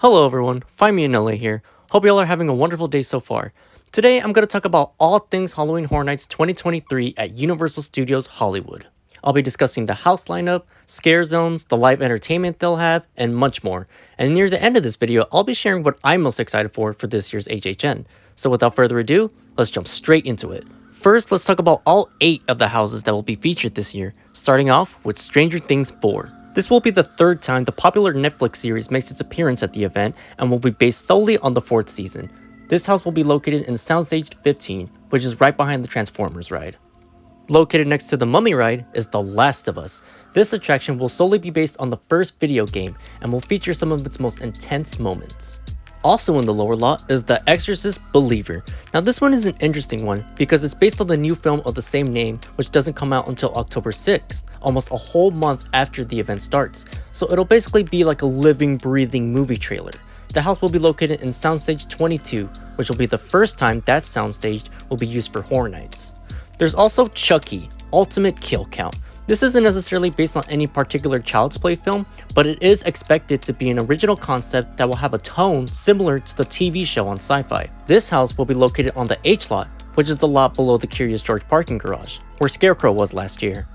Hello everyone, find me in LA here. Hope y'all are having a wonderful day so far. Today I'm going to talk about all things Halloween Horror Nights 2023 at Universal Studios Hollywood. I'll be discussing the house lineup, scare zones, the live entertainment they'll have, and much more. And near the end of this video, I'll be sharing what I'm most excited for this year's HHN. So without further ado, let's jump straight into it. First, let's talk about all 8 of the houses that will be featured this year, starting off with Stranger Things 4. This will be the 3rd time the popular Netflix series makes its appearance at the event and will be based solely on the 4th season. This house will be located in Soundstage 15, which is right behind the Transformers ride. Located next to the Mummy ride is The Last of Us. This attraction will solely be based on the first video game and will feature some of its most intense moments. Also in the lower lot is The Exorcist Believer. Now this one is an interesting one because it's based on the new film of the same name, which doesn't come out until October 6th, almost a whole month after the event starts. So it'll basically be like a living, breathing movie trailer. The house will be located in Soundstage 22, which will be the first time that soundstage will be used for Horror Nights. There's also Chucky, Ultimate Kill Count. This isn't necessarily based on any particular Child's Play film, but it is expected to be an original concept that will have a tone similar to the TV show on Sci-Fi. This house will be located on the H lot, which is the lot below the Curious George parking garage, where Scarecrow was last year.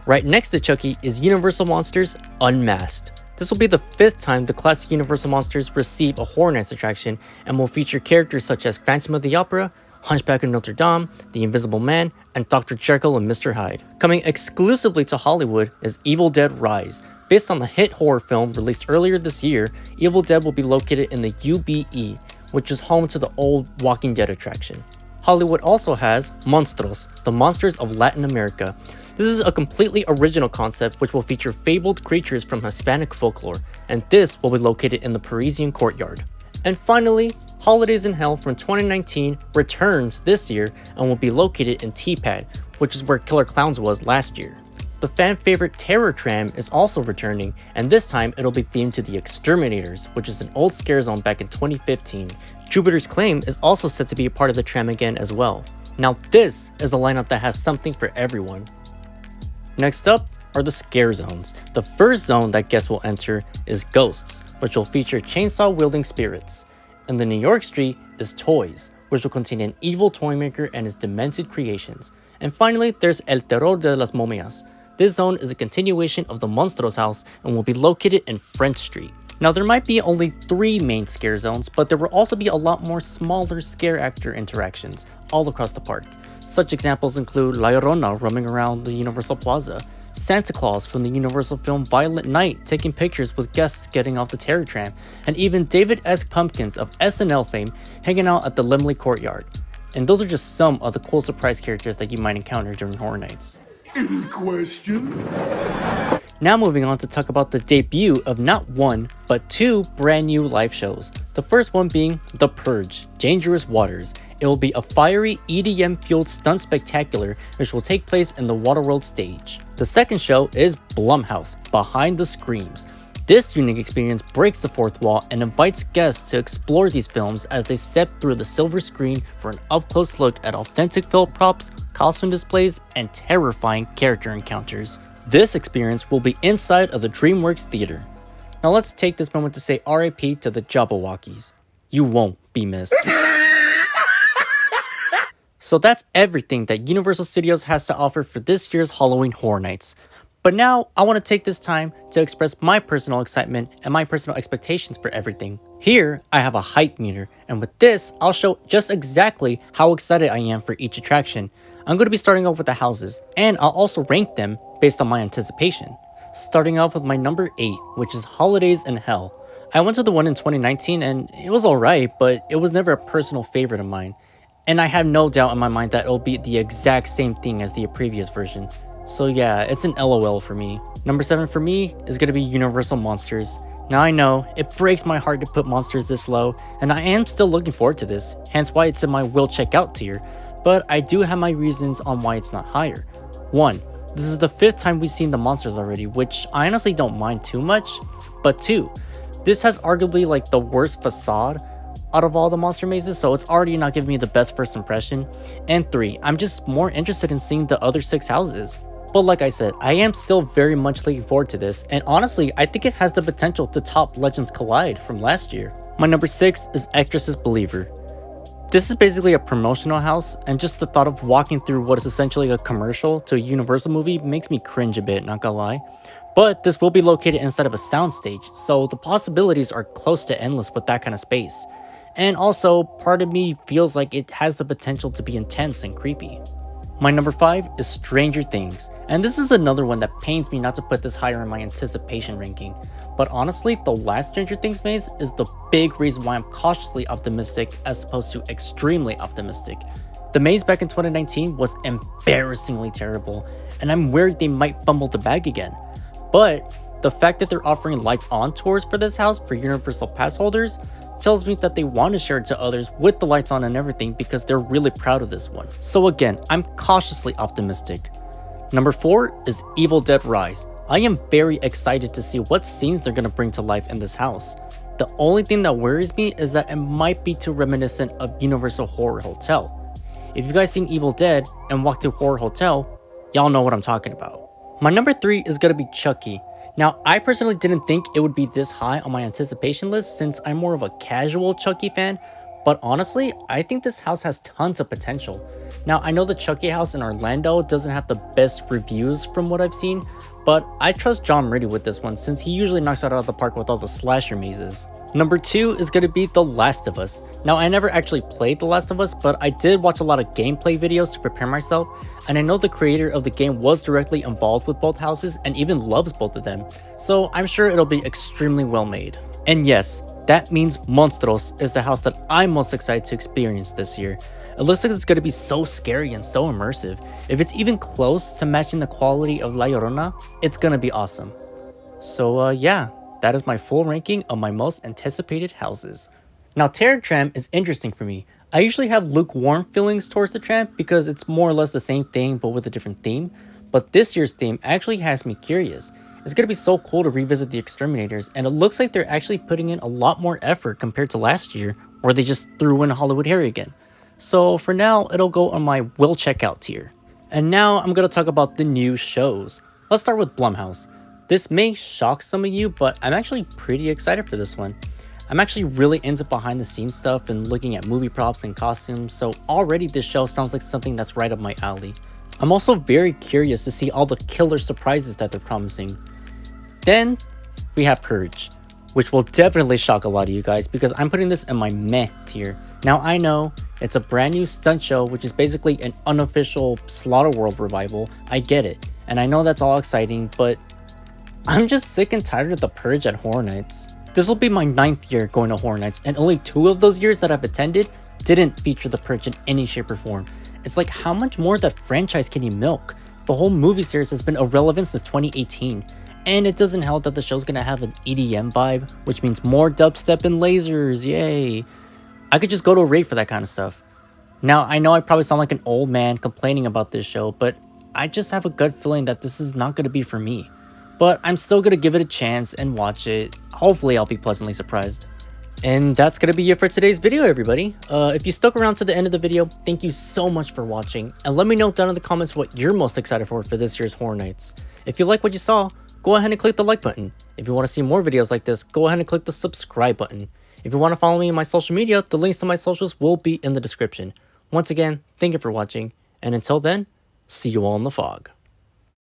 Right next to Chucky is Universal Monsters Unmasked. This will be the 5th time the classic Universal Monsters receive a Horror Nights attraction and will feature characters such as Phantom of the Opera, Hunchback of Notre Dame, The Invisible Man, and Dr. Jekyll and Mr. Hyde. Coming exclusively to Hollywood is Evil Dead Rise. Based on the hit horror film released earlier this year, Evil Dead will be located in the UBE, which is home to the old Walking Dead attraction. Hollywood also has Monstros, the Monsters of Latin America. This is a completely original concept which will feature fabled creatures from Hispanic folklore, and this will be located in the Parisian courtyard. And finally, Holidays in Hell from 2019 returns this year and will be located in T-Pad, which is where Killer Clowns was last year. The fan favorite Terror Tram is also returning, and this time it'll be themed to the Exterminators, which is an old scare zone back in 2015. Jupiter's Claim is also set to be a part of the tram again as well. Now this is a lineup that has something for everyone. Next up are the scare zones. The first zone that guests will enter is Ghosts, which will feature chainsaw-wielding spirits. In the New York Street is Toys, which will contain an evil toy maker and his demented creations. And finally, there's El Terror de las Momias. This zone is a continuation of the Monstros house and will be located in French Street. Now there might be only 3 main scare zones, but there will also be a lot more smaller scare actor interactions all across the park. Such examples include La Llorona roaming around the Universal Plaza, Santa Claus from the Universal film Violent Night taking pictures with guests getting off the Terror Tram, and even David S. Pumpkins of SNL fame hanging out at the Limley Courtyard. And those are just some of the cool surprise characters that you might encounter during Horror Nights. Any questions? Now moving on to talk about the debut of not 1, but 2 brand new live shows. The first one being The Purge, Dangerous Waters. It will be a fiery EDM-fueled stunt spectacular which will take place in the Waterworld stage. The second show is Blumhouse, Behind the Screams. This unique experience breaks the 4th wall and invites guests to explore these films as they step through the silver screen for an up-close look at authentic film props, costume displays, and terrifying character encounters. This experience will be inside of the DreamWorks Theater. Now let's take this moment to say RIP to the Jabberwockies. You won't be missed. So that's everything that Universal Studios has to offer for this year's Halloween Horror Nights. But now I want to take this time to express my personal excitement and my personal expectations for everything. Here I have a hype meter, and with this I'll show just exactly how excited I am for each attraction. I'm going to be starting off with the houses, and I'll also rank them based on my anticipation. Starting off with my number 8, which is Holidays in Hell. I went to the one in 2019 and it was alright, but it was never a personal favorite of mine. And I have no doubt in my mind that it'll be the exact same thing as the previous version. So yeah, it's an LOL for me. Number 7 for me is going to be Universal Monsters. Now I know, it breaks my heart to put Monsters this low, and I am still looking forward to this, hence why it's in my will check out tier, but I do have my reasons on why it's not higher. 1. This is the 5th time we've seen the monsters already, which I honestly don't mind too much, but 2. This has arguably like the worst facade out of all the monster mazes, so it's already not giving me the best first impression. And 3. I'm just more interested in seeing the other 6 houses. But like I said, I am still very much looking forward to this, and honestly, I think it has the potential to top Legends Collide from last year. My number 6 is Exorcist Believer. This is basically a promotional house, and just the thought of walking through what is essentially a commercial to a Universal movie makes me cringe a bit, not gonna lie. But this will be located inside of a soundstage, so the possibilities are close to endless with that kind of space. And also, part of me feels like it has the potential to be intense and creepy. My number 5 is Stranger Things, and this is another one that pains me not to put this higher in my anticipation ranking. But honestly, the last Stranger Things maze is the big reason why I'm cautiously optimistic as opposed to extremely optimistic. The maze back in 2019 was embarrassingly terrible, and I'm worried they might fumble the bag again. But the fact that they're offering lights on tours for this house for Universal Pass holders tells me that they want to share it to others with the lights on and everything because they're really proud of this one. So again, I'm cautiously optimistic. Number 4 is Evil Dead Rise. I am very excited to see what scenes they're going to bring to life in this house. The only thing that worries me is that it might be too reminiscent of Universal Horror Hotel. If you guys seen Evil Dead and walked through Horror Hotel, y'all know what I'm talking about. My number 3 is going to be Chucky. Now, I personally didn't think it would be this high on my anticipation list since I'm more of a casual Chucky fan, but honestly, I think this house has tons of potential. Now, I know the Chucky house in Orlando doesn't have the best reviews from what I've seen, but I trust John Riddy with this one since he usually knocks it out of the park with all the slasher mazes. Number 2 is going to be The Last of Us. Now, I never actually played The Last of Us, but I did watch a lot of gameplay videos to prepare myself, and I know the creator of the game was directly involved with both houses and even loves both of them, so I'm sure it'll be extremely well made. And yes, that means Monstros is the house that I'm most excited to experience this year. It looks like it's going to be so scary and so immersive. If it's even close to matching the quality of La Llorona, it's going to be awesome. So yeah, that is my full ranking of my most anticipated houses. Now, Terror Tram is interesting for me. I usually have lukewarm feelings towards the tram because it's more or less the same thing but with a different theme. But this year's theme actually has me curious. It's going to be so cool to revisit the Exterminators, and it looks like they're actually putting in a lot more effort compared to last year, where they just threw in Hollywood Harry again. So for now, it'll go on my will check out tier. And now I'm going to talk about the new shows. Let's start with Blumhouse. This may shock some of you, but I'm actually pretty excited for this one. I'm actually really into behind the scenes stuff and looking at movie props and costumes, so already this show sounds like something that's right up my alley. I'm also very curious to see all the killer surprises that they're promising. Then we have Purge, which will definitely shock a lot of you guys because I'm putting this in my meh tier. Now I know it's a brand new stunt show, which is basically an unofficial Slaughter World revival. I get it, and I know that's all exciting, but I'm just sick and tired of the Purge at Horror Nights. This will be my 9th year going to Horror Nights, and only 2 of those years that I've attended didn't feature the Purge in any shape or form. It's like, how much more of that franchise can you milk? The whole movie series has been irrelevant since 2018, and it doesn't help that the show's gonna have an EDM vibe, which means more dubstep and lasers, yay! I could just go to a rave for that kind of stuff. Now, I know I probably sound like an old man complaining about this show, but I just have a gut feeling that this is not gonna be for me. But I'm still gonna give it a chance and watch it. Hopefully I'll be pleasantly surprised. And that's gonna be it for today's video, everybody. If you stuck around to the end of the video, thank you so much for watching, and let me know down in the comments what you're most excited for this year's Horror Nights. If you like what you saw, go ahead and click the like button. If you want to see more videos like this, go ahead and click the subscribe button. If you want to follow me on my social media, the links to my socials will be in the description. Once again, thank you for watching, and until then, see you all in the fog.